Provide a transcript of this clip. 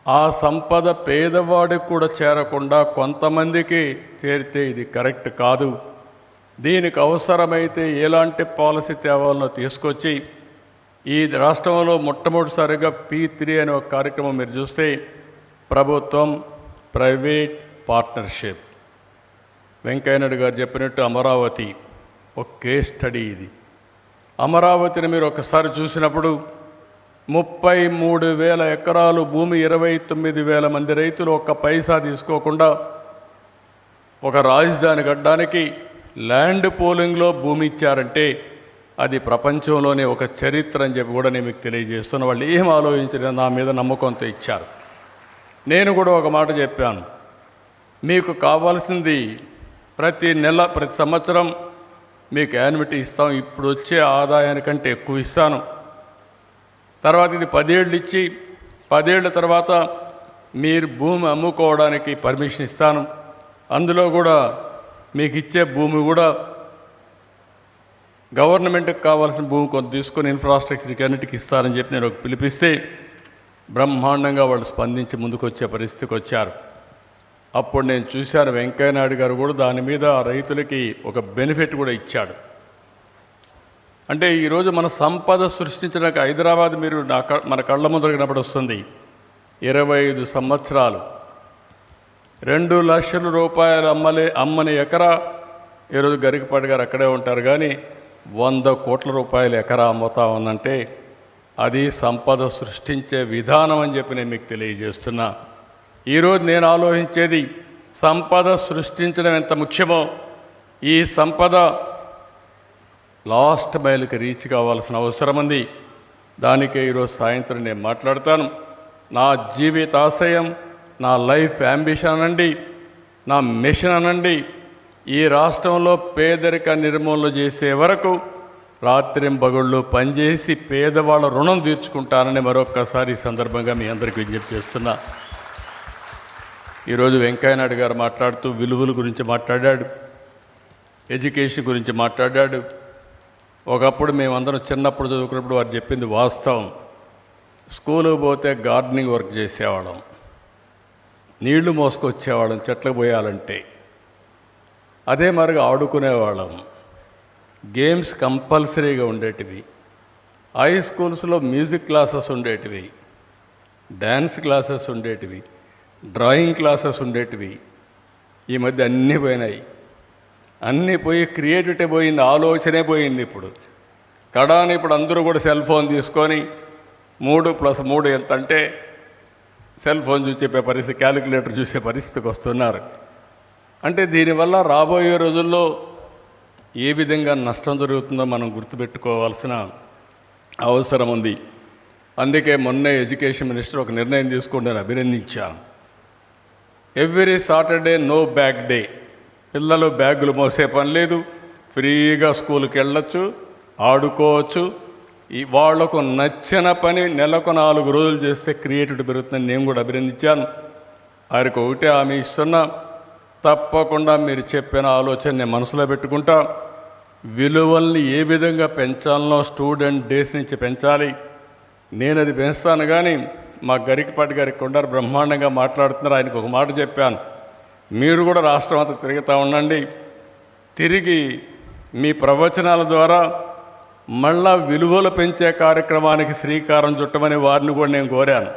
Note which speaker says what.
Speaker 1: ఆ సంపద పేదవాడికి కూడా చేరకుండా కొంతమందికి చేరితే ఇది కరెక్ట్ కాదు. దీనికి అవసరమైతే ఎలాంటి పాలసీ తేవాలనో తీసుకొచ్చి ఈ రాష్ట్రంలో మొట్టమొదటిసారిగా P3 అనే ఒక కార్యక్రమం మీరు చూస్తే ప్రభుత్వం ప్రైవేట్ పార్ట్నర్షిప్. వెంకయ్యనాయుడు గారు చెప్పినట్టు అమరావతి ఒక కేస్ స్టడీ. ఇది అమరావతిని మీరు ఒకసారి చూసినప్పుడు 33,000 ఎకరాలు భూమి, 29,000 మంది రైతులు ఒక్క పైసా తీసుకోకుండా ఒక రాజధాని కట్టడానికి ల్యాండ్ పోలింగ్లో భూమి ఇచ్చారంటే అది ప్రపంచంలోనే ఒక చరిత్ర అని చెప్పి కూడా నేను మీకు తెలియజేస్తున్న. వాళ్ళు ఏం ఆలోచించలేదు, నా మీద నమ్మకంతో ఇచ్చారు. నేను కూడా ఒక మాట చెప్పాను, మీకు కావాల్సింది ప్రతి నెల ప్రతి సంవత్సరం మీకు యాన్యుటీ ఇస్తాం, ఇప్పుడు వచ్చే ఆదాయానికంటే ఎక్కువ ఇస్తాను. తర్వాత ఇది 10 ఏళ్ళు ఇచ్చి 10 ఏళ్ళ తర్వాత మీరు భూమి అమ్ముకోవడానికి పర్మిషన్ ఇస్తాను. అందులో కూడా మీకు ఇచ్చే భూమి కూడా గవర్నమెంట్కి కావాల్సిన భూమి కొంత తీసుకొని ఇన్ఫ్రాస్ట్రక్చర్కి అన్నిటికీ ఇస్తారని చెప్పి నేను పిలిపిస్తే బ్రహ్మాండంగా వాళ్ళు స్పందించి ముందుకు వచ్చే పరిస్థితికి వచ్చారు. అప్పుడు నేను చూశాను, వెంకయ్యనాయుడు గారు కూడా దాని మీద రైతులకి ఒక బెనిఫిట్ కూడా ఇచ్చాడు. అంటే ఈరోజు మన సంపద సృష్టించడానికి హైదరాబాద్ మీరు మన కళ్ళ ముందర కనపడొస్తుంది. 25 సంవత్సరాలు 2 లక్షల రూపాయలు అమ్మని ఎకరా, ఈరోజు గరికపాటి గారు అక్కడే ఉంటారు, కానీ 100 కోట్ల రూపాయలు ఎకరా అమ్ముతా ఉందంటే అది సంపద సృష్టించే విధానం అని చెప్పి నేను మీకు తెలియజేస్తున్నా. ఈరోజు నేను ఆలోచించేది సంపద సృష్టించడం ఎంత ముఖ్యమో, ఈ సంపద లాస్ట్ మైల్కి రీచ్ కావాల్సిన అవసరం ఉంది. దానికే ఈరోజు సాయంత్రం నేను మాట్లాడతాను. నా జీవిత ఆశయం, నా లైఫ్ యాంబిషన్ అనండి, నా మిషన్ అనండి, ఈ రాష్ట్రంలో పేదరిక నిర్మూలన చేసే వరకు రాత్రింబగళ్ళు పనిచేసి పేదవాళ్ళ రుణం తీర్చుకుంటానని మరొక్కసారి ఈ సందర్భంగా మీ అందరికీ విజ్ఞప్తి చేస్తున్నా. ఈరోజు వెంకయ్యనాయుడు గారు మాట్లాడుతూ విలువల గురించి మాట్లాడాడు, ఎడ్యుకేషన్ గురించి మాట్లాడాడు. ఒకప్పుడు మేమందరం చిన్నప్పుడు చదువుకున్నప్పుడు వారు చెప్పింది వాస్తవం. స్కూలుకు పోతే గార్డెనింగ్ వర్క్ చేసేవాళ్ళం, నీళ్లు మోసుకొచ్చేవాళ్ళం చెట్లకు పోయాలంటే, అదే మరిగా ఆడుకునేవాళ్ళం. గేమ్స్ కంపల్సరీగా ఉండేటివి. హై స్కూల్స్లో మ్యూజిక్ క్లాసెస్ ఉండేటివి, డ్యాన్స్ క్లాసెస్ ఉండేటివి, డ్రాయింగ్ క్లాసెస్ ఉండేటివి. ఈ మధ్య అన్నీ పోయినాయి. అన్నీ పోయి క్రియేటివిటీ పోయింది, ఆలోచనే పోయింది. ఇప్పుడు కడాని ఇప్పుడు అందరూ కూడా సెల్ ఫోన్ తీసుకొని 3+3 ఎంత అంటే సెల్ ఫోన్ చూసే పరిస్థితి, క్యాలిక్యులేటర్ చూసే పరిస్థితికి వస్తున్నారు. అంటే దీనివల్ల రాబోయే రోజుల్లో ఏ విధంగా నష్టం జరుగుతుందో మనం గుర్తుపెట్టుకోవాల్సిన అవసరం ఉంది. అందుకే మొన్నే ఎడ్యుకేషన్ మినిస్టర్ ఒక నిర్ణయం తీసుకొని నేను అభినందించాను. Every Saturday no bag day. పిల్లలు బ్యాగులు మోసే పని లేదు, ఫ్రీగా స్కూల్కి వెళ్ళొచ్చు, ఆడుకోవచ్చు. వాళ్లకు నచ్చిన పని నెలకు 4 రోజులు చేస్తే క్రియేటివిటీ పెరుగుతుందని నేను కూడా అభినందించాను. వారికి ఒకటే హామీ ఇస్తున్నా, తప్పకుండా మీరు చెప్పిన ఆలోచన నేను మనసులో పెట్టుకుంటా. విలువల్ని ఏ విధంగా పెంచాలనో స్టూడెంట్ డేస్ నుంచి పెంచాలి, నేను అది పెంచుతాను. కానీ మా గరికపాటి గారికి కొందరు బ్రహ్మాండంగా మాట్లాడుతున్నారు. ఆయనకు ఒక మాట చెప్పాను, మీరు కూడా రాష్ట్రం అంతా తిరుగుతూ ఉండండి, తిరిగి మీ ప్రవచనాల ద్వారా మళ్ళా విలువలు పెంచే కార్యక్రమానికి శ్రీకారం చుట్టమని వారిని కూడా నేను కోరాను.